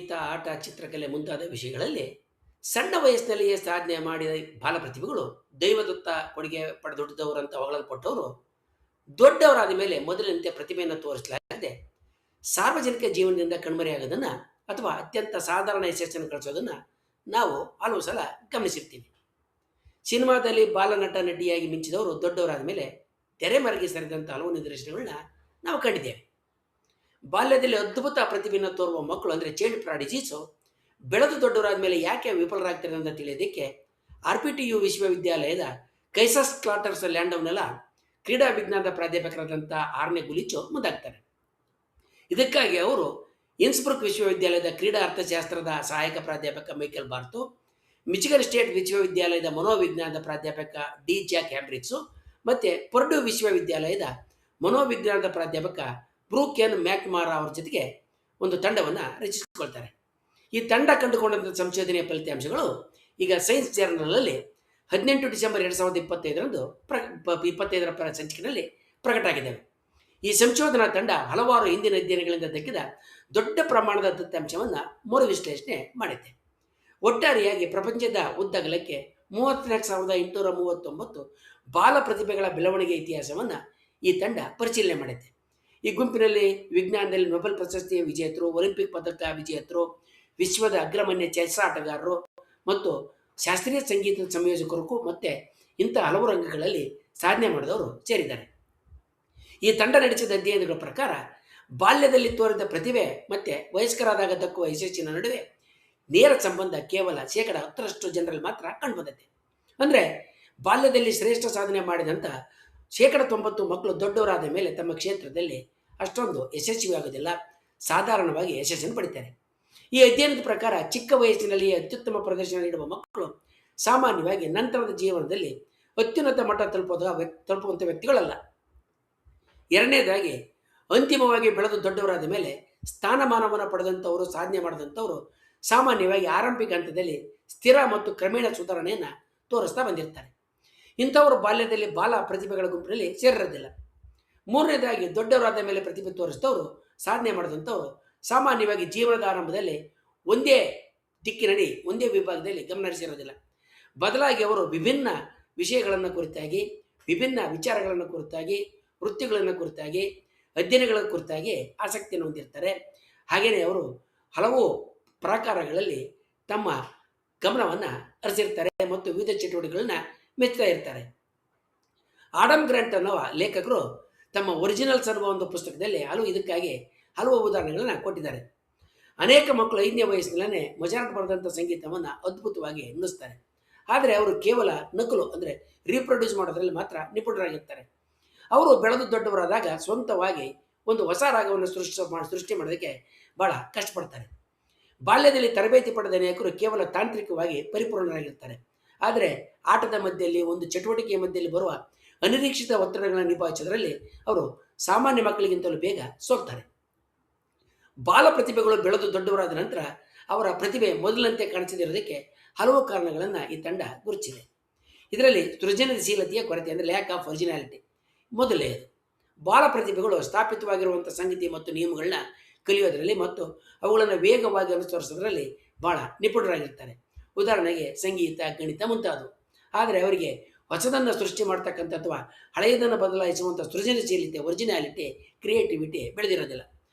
ಸಂಗೀತ, ಆಟ, ಚಿತ್ರಕಲೆ ಮುಂತಾದ ವಿಷಯಗಳಲ್ಲಿ ಸಣ್ಣ ವಯಸ್ಸಿನಲ್ಲಿಯೇ ಸಾಧನೆ ಮಾಡಿದ ಬಾಲ ಪ್ರತಿಭೆಗಳು ದೈವದತ್ತ ಕೊಡುಗೆ ಪಡೆದೊಡ್ಡದವರಂತ ಹೊಗಳಲ್ಪಟ್ಟವರು ದೊಡ್ಡವರಾದ ಮೇಲೆ ಮೊದಲಿನಂತೆ ಪ್ರತಿಭೆಯನ್ನು ತೋರಿಸಲಾಗದೆ ಸಾರ್ವಜನಿಕ ಜೀವನದಿಂದ ಕಣ್ಮರೆಯಾಗೋದನ್ನು ಅಥವಾ ಅತ್ಯಂತ ಸಾಧಾರಣ ಯಶಸ್ಸನ್ನು ಗಳಿಸೋದನ್ನು ನಾವು ಹಲವು ಸಲ ಗಮನಿಸಿರ್ತೀವಿ. ಸಿನಿಮಾದಲ್ಲಿ ಬಾಲನಟ ನಟಿಯಾಗಿ ಮಿಂಚಿದವರು ದೊಡ್ಡವರಾದ ಮೇಲೆ ತೆರೆಮರೆಗೆ ಸರಿದಂಥ ಹಲವು ನಿದರ್ಶನಗಳನ್ನ ನಾವು ಕಂಡಿದ್ದೇವೆ. ಬಾಲ್ಯದಲ್ಲಿ ಅದ್ಭುತ ಪ್ರತಿಭೆಯನ್ನು ತೋರುವ ಮಕ್ಕಳು ಅಂದರೆ ಚೈಲ್ಡ್ ಪ್ರಾಡಿಜೀಸು ಬೆಳೆದು ದೊಡ್ಡವರಾದ ಮೇಲೆ ಯಾಕೆ ವಿಫಲರಾಗ್ತಾರೆ ಅಂತ ತಿಳಿಯೋದಕ್ಕೆ RPTU ವಿಶ್ವವಿದ್ಯಾಲಯದ ಕೈಸಸ್ ಕ್ಲಾಟರ್ಸ್ ಲ್ಯಾಂಡವ್ನೆಲ್ಲ ಕ್ರೀಡಾ ವಿಜ್ಞಾನದ ಪ್ರಾಧ್ಯಾಪಕರಾದಂಥ 6ನೇ ಗುಲಿಚೋ ಮುಂದಾಗ್ತಾರೆ. ಇದಕ್ಕಾಗಿ ಅವರು ಇನ್ಸ್ಬ್ರುಕ್ ವಿಶ್ವವಿದ್ಯಾಲಯದ ಕ್ರೀಡಾ ಅರ್ಥಶಾಸ್ತ್ರದ ಸಹಾಯಕ ಪ್ರಾಧ್ಯಾಪಕ ಮೈಕೆಲ್ ಬಾರ್ತು, ಮಿಚಿಗನ್ ಸ್ಟೇಟ್ ವಿಶ್ವವಿದ್ಯಾಲಯದ ಮನೋವಿಜ್ಞಾನದ ಪ್ರಾಧ್ಯಾಪಕ ಡಿ ಜಾಕ್ ಹ್ಯಾಬ್ರಿಕ್ಸು ಮತ್ತು ಪರ್ಡ್ಯೂ ವಿಶ್ವವಿದ್ಯಾಲಯದ ಮನೋವಿಜ್ಞಾನದ ಪ್ರಾಧ್ಯಾಪಕ ಬ್ರೂಕ್ ಎನ್ ಮ್ಯಾಕ್ಮಾರಾ ಅವರ ಜೊತೆಗೆ ಒಂದು ತಂಡವನ್ನು ರಚಿಸಿಕೊಳ್ತಾರೆ. ಈ ತಂಡ ಕಂಡುಕೊಂಡಂಥ ಸಂಶೋಧನೆಯ ಫಲಿತಾಂಶಗಳು ಈಗ ಸೈನ್ಸ್ ಜರ್ನಲಲ್ಲಿ 18 ಡಿಸೆಂಬರ್ 2025ರಂದು 25ರ ಸಂಚಿಕೆಯಲ್ಲಿ ಪ್ರಕಟ ಆಗಿದ್ದಾವೆ. ಈ ಸಂಶೋಧನಾ ತಂಡ ಹಲವಾರು ಹಿಂದಿನ ಅಧ್ಯಯನಗಳಿಂದ ದಕ್ಕಿದ ದೊಡ್ಡ ಪ್ರಮಾಣದ ದತ್ತಾಂಶವನ್ನು ಮರು ವಿಶ್ಲೇಷಣೆ ಮಾಡಿದೆ. ಒಟ್ಟಾರೆಯಾಗಿ ಪ್ರಪಂಚದ ಉದ್ದಗಲಕ್ಕೆ 34,839 ಬಾಲ ಪ್ರತಿಭೆಗಳ ಬೆಳವಣಿಗೆ ಇತಿಹಾಸವನ್ನು ಈ ತಂಡ ಪರಿಶೀಲನೆ ಮಾಡಿದೆ. ಈ ಗುಂಪಿನಲ್ಲಿ ವಿಜ್ಞಾನದಲ್ಲಿ ನೊಬೆಲ್ ಪ್ರಶಸ್ತಿಯ ವಿಜೇತರು, ಒಲಿಂಪಿಕ್ ಪದಕ ವಿಜೇತರು, ವಿಶ್ವದ ಅಗ್ರಮಾನ್ಯ ಚೆಸ್ ಆಟಗಾರರು ಮತ್ತು ಶಾಸ್ತ್ರೀಯ ಸಂಗೀತದ ಸಂಯೋಜಕರು ಮತ್ತು ಇಂಥ ಹಲವು ರಂಗಗಳಲ್ಲಿ ಸಾಧನೆ ಮಾಡಿದವರು ಸೇರಿದ್ದಾರೆ. ಈ ತಂಡ ನಡೆಸಿದ ಅಧ್ಯಯನಗಳ ಪ್ರಕಾರ ಬಾಲ್ಯದಲ್ಲಿ ತೋರಿದ ಪ್ರತಿಭೆ ಮತ್ತು ವಯಸ್ಕರಾದಾಗ ದಕ್ಕುವ ಯಶಸ್ಸಿನ ನಡುವೆ ನೇರ ಸಂಬಂಧ ಕೇವಲ 10% ಜನರಲ್ಲಿ ಮಾತ್ರ ಕಂಡುಬಂದಿದೆ. ಅಂದರೆ ಬಾಲ್ಯದಲ್ಲಿ ಶ್ರೇಷ್ಠ ಸಾಧನೆ ಮಾಡಿದಂಥ 90% ಮಕ್ಕಳು ದೊಡ್ಡವರಾದ ಮೇಲೆ ತಮ್ಮ ಕ್ಷೇತ್ರದಲ್ಲಿ ಅಷ್ಟೊಂದು ಯಶಸ್ವಿಯಾಗೋದಿಲ್ಲ, ಸಾಧಾರಣವಾಗಿ ಯಶಸ್ಸನ್ನು ಪಡಿತಾರೆ. ಈ ಅಧ್ಯಯನದ ಪ್ರಕಾರ ಚಿಕ್ಕ ವಯಸ್ಸಿನಲ್ಲಿ ಅತ್ಯುತ್ತಮ ಪ್ರದರ್ಶನ ನೀಡುವ ಮಕ್ಕಳು ಸಾಮಾನ್ಯವಾಗಿ ನಂತರದ ಜೀವನದಲ್ಲಿ ಅತ್ಯುನ್ನತ ಮಟ್ಟ ತಲುಪುವಂಥ ವ್ಯಕ್ತಿಗಳಲ್ಲ. ಎರಡನೇದಾಗಿ, ಅಂತಿಮವಾಗಿ ಬೆಳೆದು ದೊಡ್ಡವರಾದ ಮೇಲೆ ಸ್ಥಾನಮಾನವನ್ನು ಪಡೆದಂಥವರು, ಸಾಧನೆ ಮಾಡಿದಂಥವರು ಸಾಮಾನ್ಯವಾಗಿ ಆರಂಭಿಕ ಹಂತದಲ್ಲಿ ಸ್ಥಿರ ಮತ್ತು ಕ್ರಮೇಣ ಸುಧಾರಣೆಯನ್ನು ತೋರಿಸ್ತಾ ಬಂದಿರ್ತಾರೆ. ಇಂಥವರು ಬಾಲ್ಯದಲ್ಲಿ ಬಾಲ ಪ್ರತಿಭೆಗಳ ಗುಂಪಿನಲ್ಲಿ ಸೇರಿರೋದಿಲ್ಲ. ಮೂರನೇದಾಗಿ, ದೊಡ್ಡವರಾದ ಮೇಲೆ ಪ್ರತಿಭೆ ತೋರಿಸಿದವರು, ಸಾಧನೆ ಮಾಡಿದಂಥವರು ಸಾಮಾನ್ಯವಾಗಿ ಜೀವನದ ಆರಂಭದಲ್ಲಿ ಒಂದೇ ದಿಕ್ಕಿನಡಿ ಒಂದೇ ವಿಭಾಗದಲ್ಲಿ ಗಮನ ಹರಿಸಿರೋದಿಲ್ಲ. ಬದಲಾಗಿ ಅವರು ವಿಭಿನ್ನ ವಿಷಯಗಳನ್ನು ಕುರಿತಾಗಿ, ವಿಭಿನ್ನ ವಿಚಾರಗಳನ್ನು ಕುರಿತಾಗಿ, ವೃತ್ತಿಗಳನ್ನು ಕುರಿತಾಗಿ, ಅಧ್ಯಯನಗಳ ಕುರಿತಾಗಿ ಆಸಕ್ತಿಯನ್ನು ಹೊಂದಿರ್ತಾರೆ. ಹಾಗೆಯೇ ಅವರು ಹಲವು ಪ್ರಕಾರಗಳಲ್ಲಿ ತಮ್ಮ ಗಮನವನ್ನು ಹರಿಸಿರ್ತಾರೆ ಮತ್ತು ವಿವಿಧ ಚಟುವಟಿಕೆಗಳನ್ನ ಮೆಚ್ಚುತ್ತಾ ಇರ್ತಾರೆ. ಆಡಮ್ ಗ್ರಾಂಟ್ ಅನ್ನುವ ಲೇಖಕರು ತಮ್ಮ ಒರಿಜಿನಲ್ಸ್ ಅನ್ನುವ ಒಂದು ಪುಸ್ತಕದಲ್ಲಿ ಇದಕ್ಕಾಗಿ ಹಲವು ಉದಾಹರಣೆಗಳನ್ನು ಕೊಟ್ಟಿದ್ದಾರೆ. ಅನೇಕ ಮಕ್ಕಳು 5ನೇ ವಯಸ್ಸಿನಲ್ಲೇ ಮೊಜಾರ್ಟ್ ಬರೆದಂಥ ಸಂಗೀತವನ್ನು ಅದ್ಭುತವಾಗಿ ನುಡಿಸ್ತಾರೆ. ಆದರೆ ಅವರು ಕೇವಲ ನಕಲು ಅಂದರೆ ರೀಪ್ರೊಡ್ಯೂಸ್ ಮಾಡೋದ್ರಲ್ಲಿ ಮಾತ್ರ ನಿಪುಣರಾಗಿರ್ತಾರೆ. ಅವರು ಬೆಳೆದು ದೊಡ್ಡವರಾದಾಗ ಸ್ವಂತವಾಗಿ ಒಂದು ಹೊಸ ರಾಗವನ್ನು ಸೃಷ್ಟಿ ಮಾಡೋದಕ್ಕೆ ಭಾಳ ಕಷ್ಟಪಡ್ತಾರೆ. ಬಾಲ್ಯದಲ್ಲಿ ತರಬೇತಿ ಪಡೆದ ಅನೇಕರು ಕೇವಲ ತಾಂತ್ರಿಕವಾಗಿ ಪರಿಪೂರ್ಣರಾಗಿರ್ತಾರೆ. ಆದರೆ ಆಟದ ಮಧ್ಯದಲ್ಲಿ, ಒಂದು ಚಟುವಟಿಕೆಯ ಮಧ್ಯದಲ್ಲಿ ಬರುವ ಅನಿರೀಕ್ಷಿತ ಒತ್ತಡಗಳನ್ನು ನಿಭಾಯಿಸೋದ್ರಲ್ಲಿ ಅವರು ಸಾಮಾನ್ಯ ಮಕ್ಕಳಿಗಿಂತಲೂ ಬೇಗ ಸೋಲ್ತಾರೆ. ಬಾಲ ಪ್ರತಿಭೆಗಳು ಬೆಳೆದು ದೊಡ್ಡವರಾದ ನಂತರ ಅವರ ಪ್ರತಿಭೆ ಮೊದಲಿನಂತೆ ಕಾಣಿಸದಿರೋದಕ್ಕೆ ಹಲವು ಕಾರಣಗಳನ್ನು ಈ ತಂಡ ಗುರುತಿಸಿದೆ. ಇದರಲ್ಲಿ ಸೃಜನಶೀಲತೆಯ ಕೊರತೆ ಅಂದರೆ ಲ್ಯಾಕ್ ಆಫ್ ಒರಿಜಿನಾಲಿಟಿ ಮೊದಲನೆಯದು. ಬಾಲ ಪ್ರತಿಭೆಗಳು ಸ್ಥಾಪಿತವಾಗಿರುವಂಥ ಸಂಗತಿ ಮತ್ತು ನಿಯಮಗಳನ್ನ ಕಲಿಯೋದರಲ್ಲಿ ಮತ್ತು ಅವುಗಳನ್ನು ವೇಗವಾಗಿ ಅನುಸರಿಸೋದ್ರಲ್ಲಿ ಭಾಳ ನಿಪುಣರಾಗಿರ್ತಾರೆ. ಉದಾಹರಣೆಗೆ ಸಂಗೀತ, ಗಣಿತ ಮುಂತಾದವು. ಆದರೆ ಅವರಿಗೆ ಹೊಸದನ್ನು ಸೃಷ್ಟಿ ಮಾಡ್ತಕ್ಕಂಥ ಅಥವಾ ಹಳೆಯದನ್ನು ಬದಲಾಯಿಸುವಂಥ ಸೃಜನಶೀಲತೆ, ಒರಿಜಿನಾಲಿಟಿ, ಕ್ರಿಯೇಟಿವಿಟಿ ಬೆಳೆದಿರೋದಿಲ್ಲ.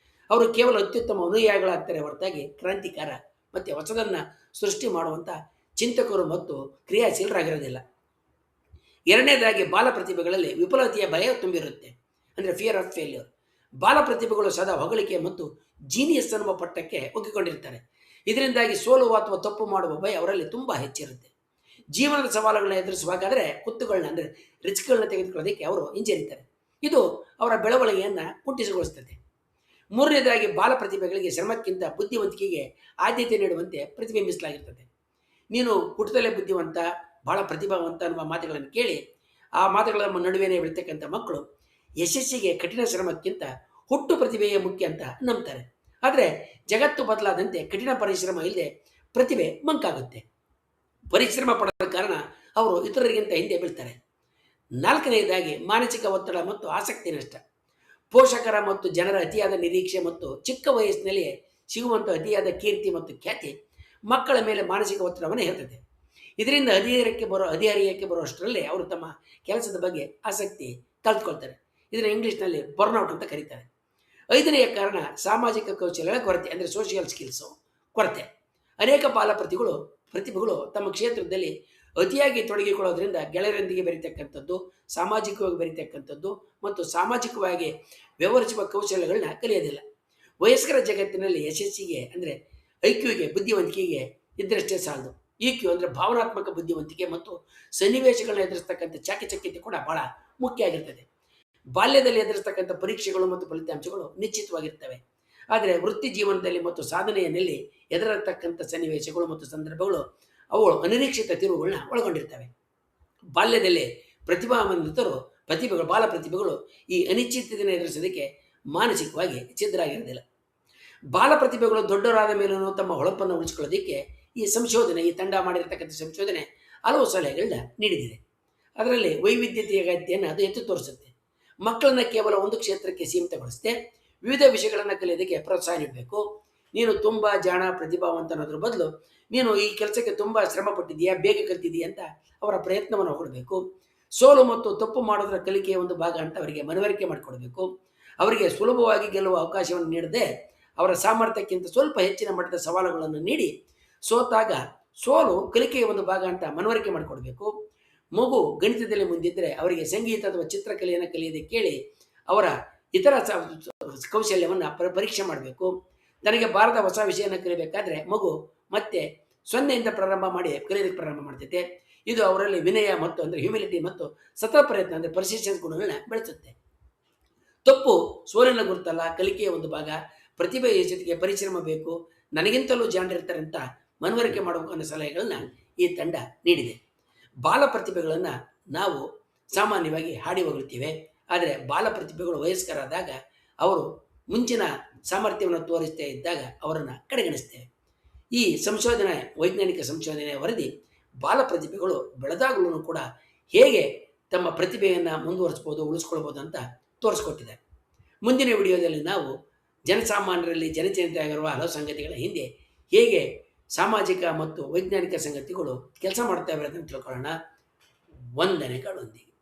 ಅವರು ಕೇವಲ ಅತ್ಯುತ್ತಮ ಅನುಯಾಯಿಗಳಾಗ್ತಾರೆ ಹೊರತಾಗಿ ಕ್ರಾಂತಿಕಾರ ಮತ್ತು ಹೊಸದನ್ನು ಸೃಷ್ಟಿ ಮಾಡುವಂಥ ಚಿಂತಕರು ಮತ್ತು ಕ್ರಿಯಾಶೀಲರಾಗಿರೋದಿಲ್ಲ. ಎರಡನೇದಾಗಿ, ಬಾಲ ಪ್ರತಿಭೆಗಳಲ್ಲಿ ವಿಫಲತೆಯ ಭಯ ತುಂಬಿರುತ್ತೆ, ಅಂದರೆ ಫಿಯರ್ ಆಫ್ ಫೇಲ್ಯೂರ್. ಬಾಲ ಪ್ರತಿಭೆಗಳು ಸದಾ ಹೊಗಳಿಕೆ ಮತ್ತು ಜೀನಿಯಸ್ ಅನ್ನುವ ಪಟ್ಟಕ್ಕೆ ಒಗ್ಗಿಕೊಂಡಿರ್ತಾರೆ. ಇದರಿಂದಾಗಿ ಸೋಲು ಅಥವಾ ತಪ್ಪು ಮಾಡುವ ಭಯ ಅವರಲ್ಲಿ ತುಂಬ ಹೆಚ್ಚಿರುತ್ತೆ. ಜೀವನದ ಸವಾಲುಗಳನ್ನ ಎದುರಿಸುವಾಗಾದರೆ ಕುತ್ತುಗಳನ್ನ ಅಂದರೆ ರಿಸ್ಕ್ಗಳನ್ನ ತೆಗೆದುಕೊಳ್ಳೋದಕ್ಕೆ ಅವರು ಹಿಂಜರಿತಾರೆ. ಇದು ಅವರ ಬೆಳವಣಿಗೆಯನ್ನು ಕುಂಠಿತಗೊಳಿಸುತ್ತದೆ. ಮೂರನೇದಾಗಿ, ಬಾಲ ಪ್ರತಿಭೆಗಳಿಗೆ ಶ್ರಮಕ್ಕಿಂತ ಬುದ್ಧಿವಂತಿಕೆಗೆ ಆದ್ಯತೆ ನೀಡುವಂತೆ ಪ್ರತಿಬಿಂಬಿಸಲಾಗಿರ್ತದೆ. ನೀನು ಹುಟ್ಟದಲ್ಲೇ ಬುದ್ಧಿವಂತ, ಭಾಳ ಪ್ರತಿಭಾವಂತ ಅನ್ನುವ ಮಾತುಗಳನ್ನು ಕೇಳಿ ಆ ಮಾತುಗಳ ನಡುವೆನೇ ಬೆಳೀತಕ್ಕಂಥ ಮಕ್ಕಳು ಯಶಸ್ಸಿಗೆ ಕಠಿಣ ಶ್ರಮಕ್ಕಿಂತ ಹುಟ್ಟು ಪ್ರತಿಭೆಯೇ ಮುಖ್ಯ ಅಂತ ನಂಬ್ತಾರೆ. ಆದರೆ ಜಗತ್ತು ಬದಲಾದಂತೆ ಕಠಿಣ ಪರಿಶ್ರಮ ಇಲ್ಲದೆ ಪ್ರತಿಭೆ ಮಂಕಾಗುತ್ತೆ. ಪರಿಶ್ರಮ ಪಡೋದ ಕಾರಣ ಅವರು ಇತರರಿಗಿಂತ ಹಿಂದೆ ಬೀಳ್ತಾರೆ. ನಾಲ್ಕನೆಯದಾಗಿ, ಮಾನಸಿಕ ಒತ್ತಡ ಮತ್ತು ಆಸಕ್ತಿ ನಷ್ಟ. ಪೋಷಕರ ಮತ್ತು ಜನರ ಅತಿಯಾದ ನಿರೀಕ್ಷೆ ಮತ್ತು ಚಿಕ್ಕ ವಯಸ್ಸಿನಲ್ಲಿಯೇ ಸಿಗುವಂಥ ಅತಿಯಾದ ಕೀರ್ತಿ ಮತ್ತು ಖ್ಯಾತಿ ಮಕ್ಕಳ ಮೇಲೆ ಮಾನಸಿಕ ಒತ್ತಡವನ್ನು ಹೇರ್ತದೆ. ಇದರಿಂದ ಹದಿಹರಿಯಕ್ಕೆ ಬರುವಷ್ಟರಲ್ಲಿ ಅವರು ತಮ್ಮ ಕೆಲಸದ ಬಗ್ಗೆ ಆಸಕ್ತಿ ಕಲ್ತ್ಕೊಳ್ತಾರೆ. ಇದನ್ನು ಇಂಗ್ಲೀಷ್ನಲ್ಲಿ ಬರ್ನ್ಔಟ್ ಅಂತ ಕರೀತಾರೆ. 5ನೆಯ ಕಾರಣ ಸಾಮಾಜಿಕ ಕೌಶಲ್ಯಗಳ ಕೊರತೆ, ಅಂದರೆ ಸೋಷಿಯಲ್ ಸ್ಕಿಲ್ಸು ಕೊರತೆ. ಅನೇಕ ಪ್ರತಿಭೆಗಳು ತಮ್ಮ ಕ್ಷೇತ್ರದಲ್ಲಿ ಅತಿಯಾಗಿ ತೊಡಗಿಕೊಳ್ಳೋದ್ರಿಂದ ಗೆಳೆಯರೊಂದಿಗೆ ಬೆರೀತಕ್ಕಂಥದ್ದು, ಸಾಮಾಜಿಕವಾಗಿ ಬೆರೀತಕ್ಕಂಥದ್ದು ಮತ್ತು ಸಾಮಾಜಿಕವಾಗಿ ವ್ಯವಹರಿಸುವ ಕೌಶಲ್ಯಗಳನ್ನ ಕಲಿಯೋದಿಲ್ಲ. ವಯಸ್ಕರ ಜಗತ್ತಿನಲ್ಲಿ ಯಶಸ್ಸಿಗೆ, ಅಂದರೆ ಐಕ್ಯೂಗೆ, ಬುದ್ಧಿವಂತಿಕೆಗೆ ಇದ್ದರಷ್ಟೇ ಸಾಲದು. ಇಕ್ಯೂ ಅಂದರೆ ಭಾವನಾತ್ಮಕ ಬುದ್ಧಿವಂತಿಕೆ ಮತ್ತು ಸನ್ನಿವೇಶಗಳನ್ನ ಎದುರಿಸ್ತಕ್ಕಂಥ ಚಾಕಚಕ್ಯತೆ ಕೂಡ ಬಹಳ ಮುಖ್ಯ ಆಗಿರ್ತದೆ. ಬಾಲ್ಯದಲ್ಲಿ ಎದುರಿಸ್ತಕ್ಕಂಥ ಪರೀಕ್ಷೆಗಳು ಮತ್ತು ಫಲಿತಾಂಶಗಳು ನಿಶ್ಚಿತವಾಗಿರ್ತವೆ. ಆದರೆ ವೃತ್ತಿ ಜೀವನದಲ್ಲಿ ಮತ್ತು ಸಾಧನೆಯಲ್ಲಿ ಎದುರತಕ್ಕಂಥ ಸನ್ನಿವೇಶಗಳು ಮತ್ತು ಸಂದರ್ಭಗಳು ಅವುಗಳು ಅನಿರೀಕ್ಷಿತ ತಿರುವುಗಳನ್ನ ಒಳಗೊಂಡಿರ್ತವೆ. ಬಾಲ್ಯದಲ್ಲಿ ಬಾಲ ಪ್ರತಿಭೆಗಳು ಈ ಅನಿಶ್ಚಿತತೆಯನ್ನು ಎದುರಿಸೋದಕ್ಕೆ ಮಾನಸಿಕವಾಗಿ ಸಿದ್ಧರಾಗಿರೋದಿಲ್ಲ. ಬಾಲ ಪ್ರತಿಭೆಗಳು ದೊಡ್ಡವರಾದ ಮೇಲೂ ತಮ್ಮ ಹೊಳಪನ್ನು ಉಳಿಸ್ಕೊಳ್ಳೋದಕ್ಕೆ ಈ ತಂಡ ಮಾಡಿರ್ತಕ್ಕಂಥ ಸಂಶೋಧನೆ ಹಲವು ಸಲಹೆಗಳನ್ನ ನೀಡಿದೆ. ಅದರಲ್ಲಿ ವೈವಿಧ್ಯತೆಯ ಅಗತ್ಯವನ್ನು ಅದು ಎತ್ತು ತೋರಿಸುತ್ತೆ. ಮಕ್ಕಳನ್ನ ಕೇವಲ ಒಂದು ಕ್ಷೇತ್ರಕ್ಕೆ ಸೀಮಿತಗೊಳಿಸದೆ ವಿವಿಧ ವಿಷಯಗಳನ್ನು ಕಲಿಯೋದಕ್ಕೆ ಪ್ರೋತ್ಸಾಹ ನೀಡಬೇಕು. ನೀನು ತುಂಬ ಜಾಣ, ಪ್ರತಿಭಾವಂತ ಅನ್ನೋದ್ರ ಬದಲು ನೀನು ಈ ಕೆಲಸಕ್ಕೆ ತುಂಬ ಶ್ರಮ ಪಟ್ಟಿದೀಯಾ, ಬೇಗ ಕಲ್ತಿದೀಯ ಅಂತ ಅವರ ಪ್ರಯತ್ನವನ್ನು ಹೊಗಡಬೇಕು. ಸೋಲು ಮತ್ತು ತಪ್ಪು ಮಾಡೋದ್ರ ಕಲಿಕೆಯ ಒಂದು ಭಾಗ ಅಂತ ಅವರಿಗೆ ಮನವರಿಕೆ ಮಾಡಿಕೊಡ್ಬೇಕು. ಅವರಿಗೆ ಸುಲಭವಾಗಿ ಗೆಲ್ಲುವ ಅವಕಾಶವನ್ನು ನೀಡದೆ ಅವರ ಸಾಮರ್ಥ್ಯಕ್ಕಿಂತ ಸ್ವಲ್ಪ ಹೆಚ್ಚಿನ ಮಟ್ಟದ ಸವಾಲುಗಳನ್ನು ನೀಡಿ ಸೋತಾಗ ಸೋಲು ಕಲಿಕೆಯ ಒಂದು ಭಾಗ ಅಂತ ಮನವರಿಕೆ ಮಾಡಿಕೊಡ್ಬೇಕು. ಮಗು ಗಣಿತದಲ್ಲಿ ಮುಂದಿದ್ದರೆ ಅವರಿಗೆ ಸಂಗೀತ ಅಥವಾ ಚಿತ್ರಕಲೆಯನ್ನು ಕಲಿಯೋದಕ್ಕೆ ಕೇಳಿ ಅವರ ಇತರ ಕೌಶಲ್ಯವನ್ನು ಪರೀಕ್ಷೆ ಮಾಡಬೇಕು. ತನಗೆ ಬಾರದ ಹೊಸ ವಿಷಯನ ಕಲಿಬೇಕಾದ್ರೆ ಮಗು ಮತ್ತೆ 0ಯಿಂದ ಕಲಿಯೋದಕ್ಕೆ ಪ್ರಾರಂಭ ಮಾಡ್ತೈತೆ. ಇದು ಅವರಲ್ಲಿ ವಿನಯ ಮತ್ತು ಅಂದರೆ ಹ್ಯೂಮಿಲಿಟಿ ಮತ್ತು ಸತತ ಪ್ರಯತ್ನ ಅಂದರೆ ಪರ್ಸಿಸ್ಟೆನ್ಸ್ ಗುಣಗಳನ್ನ ಬೆಳೆಸುತ್ತೆ. ತಪ್ಪು ಸೋಲಿನ ಗುರುತಲ್ಲ, ಕಲಿಕೆಯ ಒಂದು ಭಾಗ. ಪ್ರತಿಭೆ ಜೊತೆಗೆ ಪರಿಶ್ರಮ ಬೇಕು. ನನಗಿಂತಲೂ ಜಾಣರಿರ್ತಾರೆ ಅಂತ ಮನವರಿಕೆ ಮಾಡಬೇಕು ಅನ್ನೋ ಸಲಹೆಗಳನ್ನ ಈ ತಂಡ ನೀಡಿದೆ. ಬಾಲ ಪ್ರತಿಭೆಗಳನ್ನು ನಾವು ಸಾಮಾನ್ಯವಾಗಿ ಹಾಡಿ ಹೊಗಳ್ತೀವಿ. ಆದರೆ ಬಾಲ ಪ್ರತಿಭೆಗಳು ವಯಸ್ಕರಾದಾಗ ಅವರು ಮುಂಚಿನ ಸಾಮರ್ಥ್ಯವನ್ನು ತೋರಿಸ್ತಾ ಇದ್ದಾಗ ಅವರನ್ನು ಕಡೆಗಣಿಸ್ತೇವೆ. ಈ ವೈಜ್ಞಾನಿಕ ಸಂಶೋಧನೆಯ ವರದಿ ಬಾಲ ಪ್ರತಿಭೆಗಳು ಬೆಳೆದಾಗಲೂ ಕೂಡ ಹೇಗೆ ತಮ್ಮ ಪ್ರತಿಭೆಯನ್ನು ಮುಂದುವರಿಸ್ಬೋದು, ಉಳಿಸ್ಕೊಳ್ಬೋದು ಅಂತ ತೋರಿಸ್ಕೊಟ್ಟಿದೆ. ಮುಂದಿನ ವಿಡಿಯೋದಲ್ಲಿ ನಾವು ಜನಸಾಮಾನ್ಯರಲ್ಲಿ ಜನಚೇತನೆಯಾಗಿರುವ ಹಲವು ಸಂಗತಿಗಳ ಹಿಂದೆ ಹೇಗೆ ಸಾಮಾಜಿಕ ಮತ್ತು ವೈಜ್ಞಾನಿಕ ಸಂಗತಿಗಳು ಕೆಲಸ ಮಾಡ್ತಾ ಇರೋದನ್ನು ತಿಳ್ಕೊಳ್ಳೋಣ. ವಂದನೆಗಳೊಂದಿಗೆ.